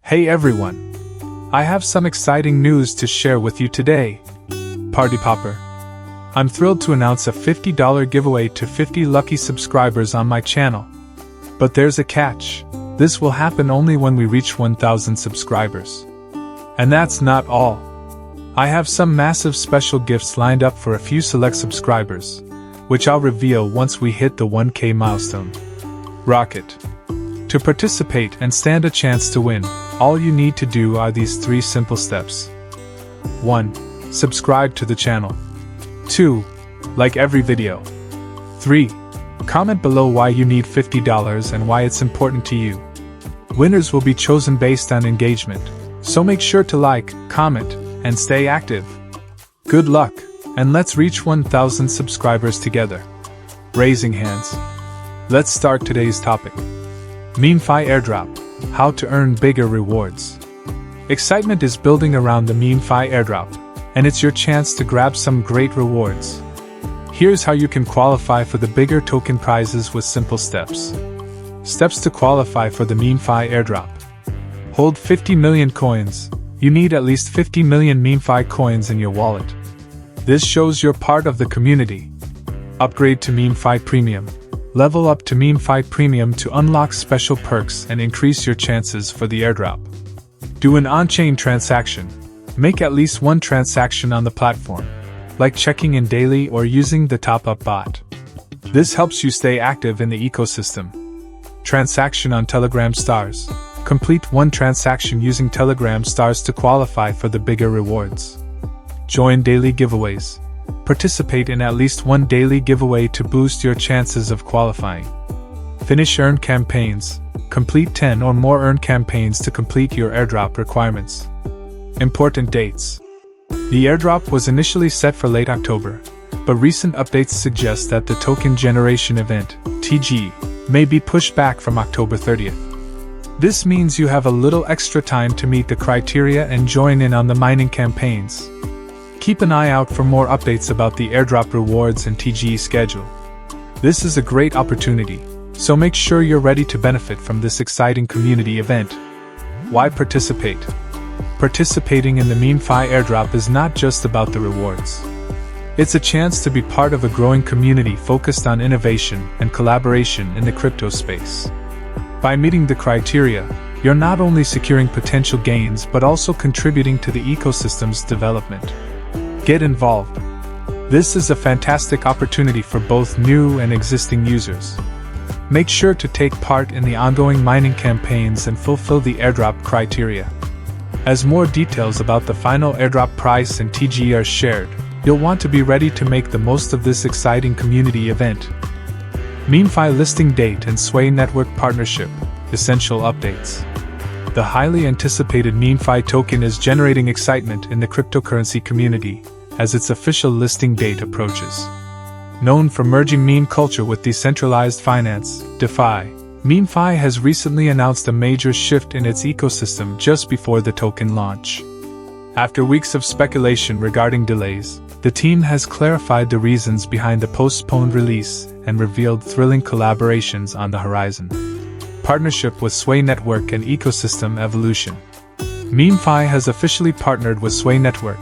Hey everyone! I have some exciting news to share with you today. Party Popper. I'm thrilled to announce a $50 giveaway to 50 lucky subscribers on my channel. But there's a catch. This will happen only when we reach 1,000 subscribers. And that's not all. I have some massive special gifts lined up for a few select subscribers, which I'll reveal once we hit the 1K milestone. Rocket. To participate and stand a chance to win, all you need to do are these 3 simple steps. 1. Subscribe to the channel. 2. Like every video. 3. Comment below why you need $50 and why it's important to you. Winners will be chosen based on engagement, so make sure to like, comment, and stay active. Good luck, and let's reach 1,000 subscribers together. Raising hands. Let's start today's topic. MemeFi Airdrop. How to earn bigger rewards. Excitement is building around the MemeFi Airdrop, and it's your chance to grab some great rewards. Here's how you can qualify for the bigger token prizes with simple steps. Steps to qualify for the MemeFi Airdrop. Hold 50 million coins. You need at least 50 million MemeFi coins in your wallet. This shows you're part of the community. Upgrade to MemeFi Premium. Level up to MemeFi Premium to unlock special perks and increase your chances for the airdrop. Do an on-chain transaction. Make at least one transaction on the platform, like checking in daily or using the top-up bot. This helps you stay active in the ecosystem. Transaction on Telegram Stars. Complete one transaction using Telegram Stars to qualify for the bigger rewards. Join daily giveaways. Participate in at least one daily giveaway to boost your chances of qualifying. Finish earned campaigns. Complete 10 or more earned campaigns to complete your airdrop requirements. Important dates. The airdrop was initially set for late October, but recent updates suggest that the Token Generation Event, TG, may be pushed back from October 30th. This means you have a little extra time to meet the criteria and join in on the mining campaigns. Keep an eye out for more updates about the airdrop rewards and TG schedule. This is a great opportunity, so make sure you're ready to benefit from this exciting community event. Why participate? Participating in the MemeFi Airdrop is not just about the rewards. It's a chance to be part of a growing community focused on innovation and collaboration in the crypto space. By meeting the criteria, you're not only securing potential gains but also contributing to the ecosystem's development. Get involved. This is a fantastic opportunity for both new and existing users. Make sure to take part in the ongoing mining campaigns and fulfill the airdrop criteria. As more details about the final airdrop price and TG are shared, you'll want to be ready to make the most of this exciting community event. MemeFi listing date and Sway network partnership. Essential updates. The highly anticipated MemeFi token is generating excitement in the cryptocurrency community as its official listing date approaches. Known for merging meme culture with decentralized finance, DeFi, MemeFi has recently announced a major shift in its ecosystem just before the token launch. After weeks of speculation regarding delays, the team has clarified the reasons behind the postponed release and revealed thrilling collaborations on the horizon. Partnership with Sway Network and ecosystem evolution. MemeFi has officially partnered with Sway Network,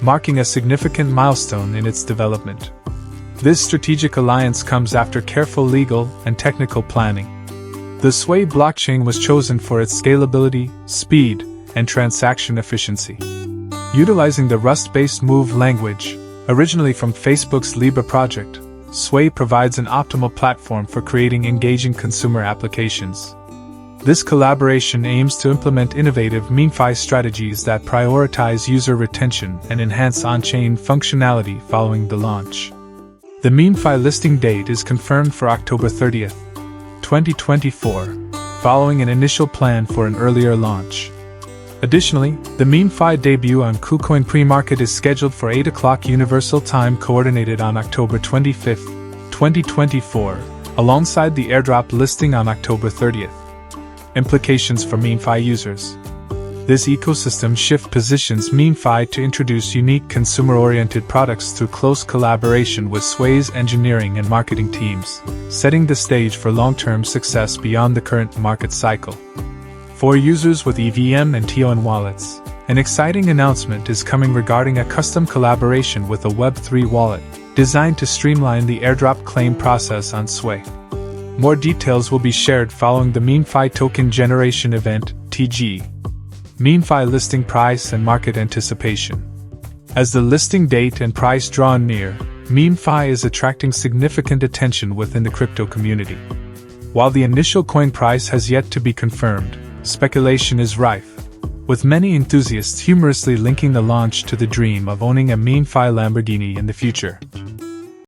marking a significant milestone in its development. This strategic alliance comes after careful legal and technical planning. The Sway blockchain was chosen for its scalability, speed, and transaction efficiency. Utilizing the Rust-based Move language, originally from Facebook's Libra project, Sway provides an optimal platform for creating engaging consumer applications. This collaboration aims to implement innovative MemeFi strategies that prioritize user retention and enhance on-chain functionality following the launch. The MemeFi listing date is confirmed for October 30th, 2024, following an initial plan for an earlier launch. Additionally, the MemeFi debut on xKuCoin pre-market is scheduled for 8 o'clock Universal Time coordinated on October 25th, 2024, alongside the airdrop listing on October 30th. Implications for MemeFi users. This ecosystem shift positions MemeFi to introduce unique consumer-oriented products through close collaboration with Sway's engineering and marketing teams, setting the stage for long-term success beyond the current market cycle. For users with EVM and TON wallets, an exciting announcement is coming regarding a custom collaboration with a Web3 wallet, designed to streamline the airdrop claim process on Sway. More details will be shared following the MemeFi Token Generation event, TG. MemeFi listing price and market anticipation. As the listing date and price draw near, MemeFi is attracting significant attention within the crypto community. While the initial coin price has yet to be confirmed, speculation is rife, with many enthusiasts humorously linking the launch to the dream of owning a MemeFi Lamborghini in the future.